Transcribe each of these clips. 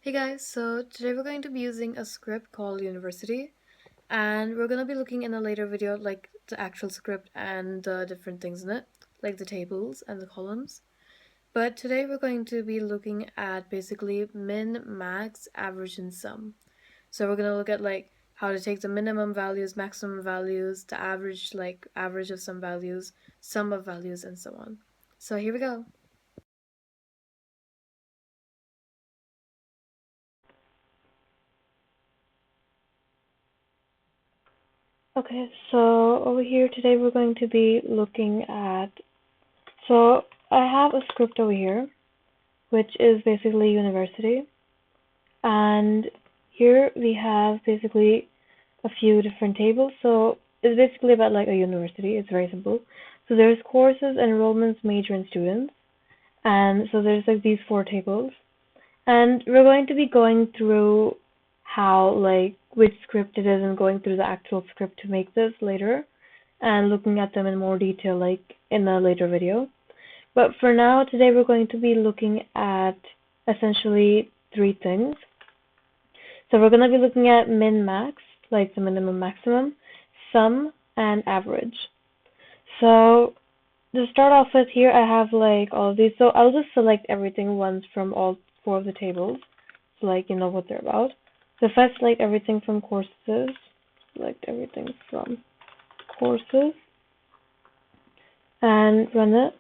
Hey guys, so today we're going to be using a script called University, and we're going to be looking in a later video like the actual script and the different things in it, like the tables and the columns. But today we're going to be looking at basically min, max, average, and sum. So we're going to look at like how to take the minimum values, maximum values, the average, like average of some values, sum of values, and so on. So here we go. Okay, so over here today we're going to be looking at, so I have a script over here, which is basically university, and here we have basically a few different tables. So it's basically about like a university. It's very simple. So there's courses, enrollments, major, and students, and so there's like these four tables, and we're going to be going through how like which script it is and going through the actual script to make this later and looking at them in more detail like in a later video. But for now, today we're going to be looking at essentially three things. So we're going to be looking at min max, like the minimum maximum, sum, and average. So to start off with, here I have like all of these. So I'll just select everything once from all four of the tables, so like you know what they're about. So if I select everything from courses, select everything from courses, and run it,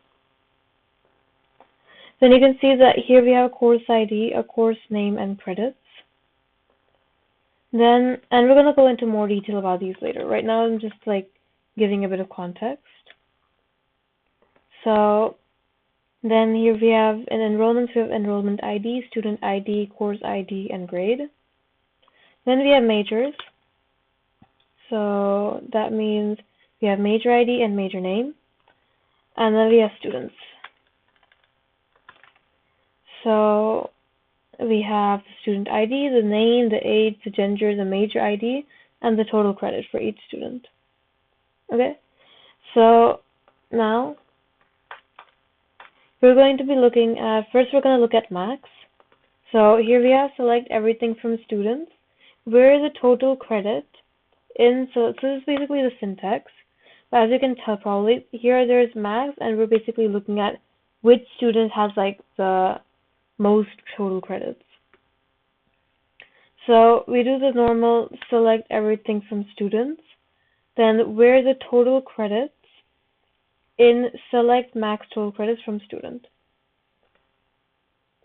then you can see that here we have a course ID, a course name, and credits. Then, and we're going to go into more detail about these later. Right now I'm just like giving a bit of context. So then here we have in enrollments, we have enrollment ID, student ID, course ID, and grade. Then we have majors. So that means we have major ID and major name. And then we have students. So we have the student ID, the name, the age, the gender, the major ID, and the total credit for each student. Okay, so now we're going to be looking at, first we're going to look at max. So here we have select everything from students, where the total credit in, so this is basically the syntax, but as you can tell probably, here there's max, and we're basically looking at which student has like the most total credits. So we do the normal select everything from students, then where the total credits in select max total credits from student.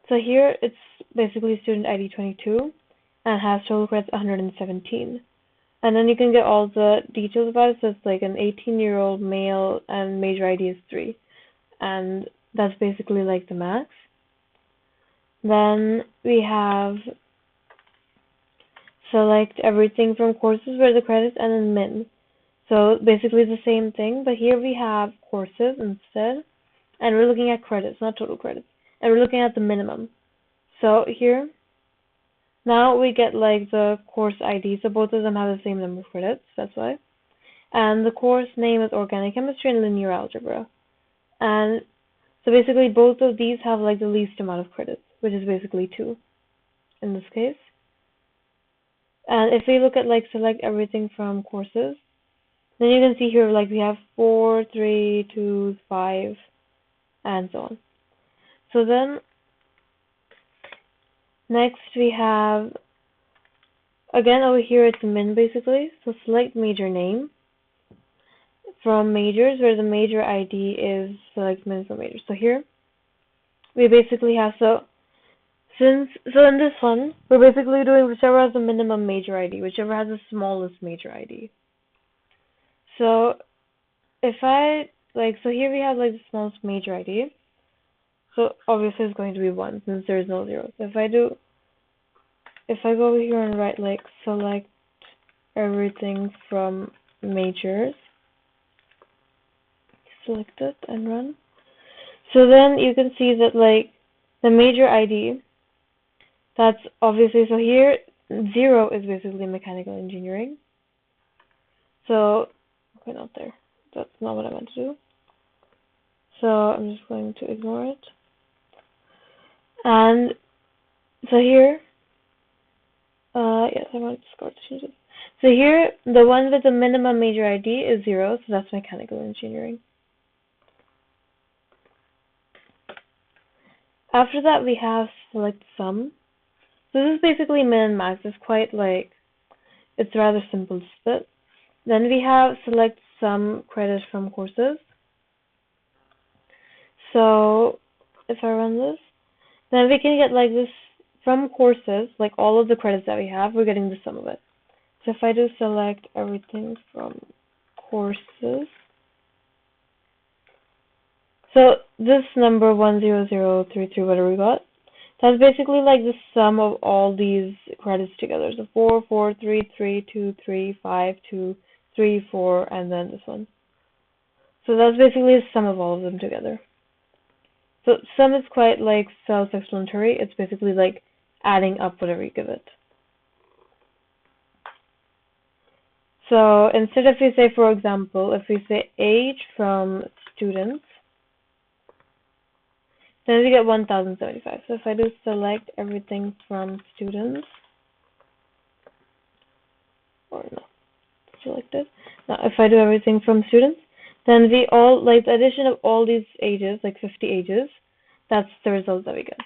So here it's basically student ID 22 and has total credits 117. And then you can get all the details about it. So it's like an 18-year-old male and major ID is 3. And that's basically like the max. Then we have select everything from courses where the credits and then min. So basically the same thing, but here we have courses instead, and we're looking at credits, not total credits, and we're looking at the minimum. So here, now we get like the course ID, so both of them have the same number of credits, that's why. And the course name is organic chemistry and linear algebra. And so basically both of these have like the least amount of credits, which is basically 2 in this case. And if we look at like select everything from courses, then you can see here like we have 4, 3, 2, 5, and so on. So then next we have, again over here it's min basically, so select major name from majors where the major ID is select min from majors. So here we basically have, so in this one we're basically doing whichever has the minimum major ID, whichever has the smallest major ID. So if I like, so here we have like the smallest major ID, so obviously it's going to be 1 since there is no 0. So if I go over here and write like select everything from majors, select it and run. So then you can see that like the major ID, that's obviously, so here 0 is basically mechanical engineering. So, okay, not there. That's not what I meant to do. So I'm just going to ignore it. And so here Yes, I want to score to change it. So here, the one with the minimum major ID is 0, so that's mechanical engineering. After that, we have select sum. So this is basically min and max. It's quite like, it's rather simple to split. Then we have select sum credit from courses. So if I run this, then we can get like this from courses, like all of the credits that we have, we're getting the sum of it. So if I do select everything from courses, so this number 10033, whatever we got, that's basically like the sum of all these credits together. So 4, 4, 3, 3, 2, 3, 5, 2, 3, 4, and then this one. So that's basically the sum of all of them together. So sum is quite like self-explanatory. It's basically like adding up whatever you give it. So instead if we say, for example, if we say age from students, then we get 1075. So if I do select everything from students, or no, selected. Now if I do everything from students, then we all, like the addition of all these ages, like 50 ages, that's the result that we get.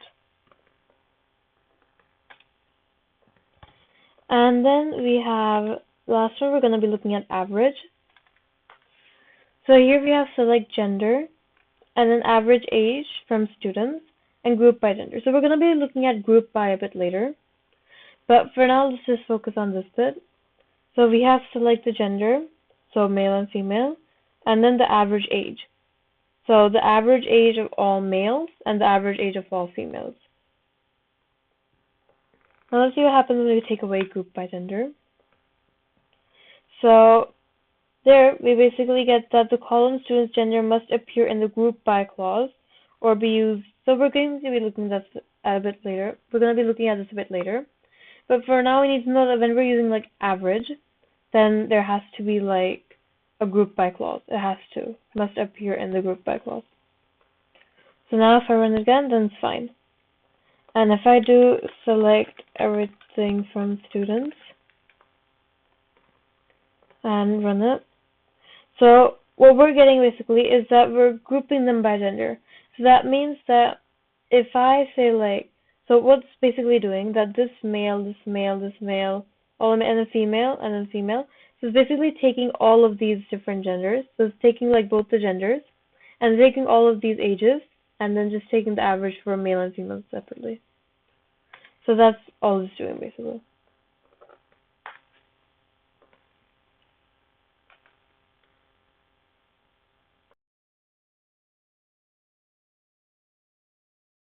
And then we have, last one we're going to be looking at average. So here we have select gender, and then average age from students, and group by gender. So we're going to be looking at group by a bit later. But for now, let's just focus on this bit. So we have select the gender, so male and female, and then the average age. So the average age of all males and the average age of all females. Now let's see what happens when we take away group by gender. So there we basically get that the column student's gender must appear in the group by clause or be used. So we're going to be looking at this a bit later. We're going to be looking at this a bit later. But for now we need to know that when we're using like average, then there has to be like a group by clause. It has to, must appear in the group by clause. So now if I run it again, then it's fine. And if I do select everything from students and run it, so what we're getting basically is that we're grouping them by gender. So that means that if I say like, so what's basically doing that this male, this male, this male, all and then female, and then female. So it's basically taking all of these different genders. So it's taking like both the genders and taking all of these ages and then just taking the average for male and female separately. So that's all it's doing basically.